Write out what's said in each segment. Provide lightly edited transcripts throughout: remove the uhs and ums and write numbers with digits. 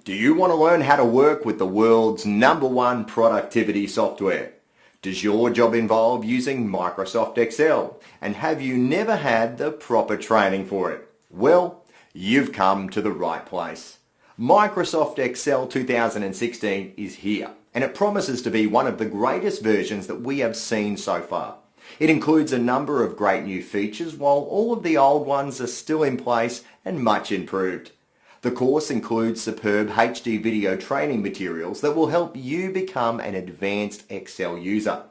Do you want to learn how to work with the world's #1 productivity software? Does your job involve using Microsoft Excel? And have you never had the proper training for it? Well, you've come to the right place. Microsoft Excel 2016 is here, and it promises to be one of the greatest versions that we have seen so far. It includes a number of great new features, while all of the old ones are still in place and much improved. The course includes superb HD video training materials that will help you become an advanced Excel user.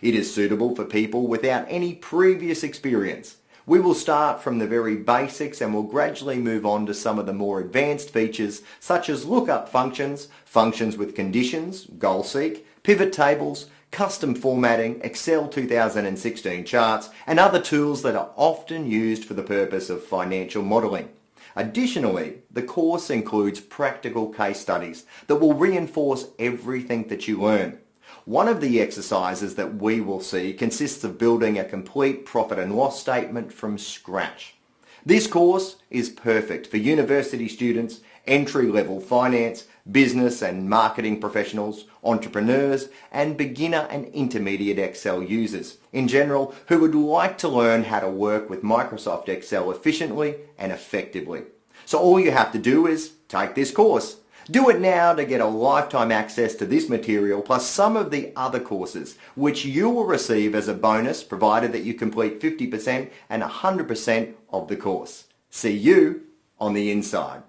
It is suitable for people without any previous experience. We will start from the very basics and will gradually move on to some of the more advanced features such as lookup functions, functions with conditions, goal seek, pivot tables, custom formatting, Excel 2016 charts, and other tools that are often used for the purpose of financial modeling. Additionally, the course includes practical case studies that will reinforce everything that you learn. One of the exercises that we will see consists of building a complete profit and loss statement from scratch. This course is perfect for university students, entry-level finance, business and marketing professionals, entrepreneurs, and beginner and intermediate Excel users in general who would like to learn how to work with Microsoft Excel efficiently and effectively. So all you have to do is take this course. Do it now to get a lifetime access to this material plus some of the other courses which you will receive as a bonus provided that you complete 50% and 100% of the course. See you on the inside.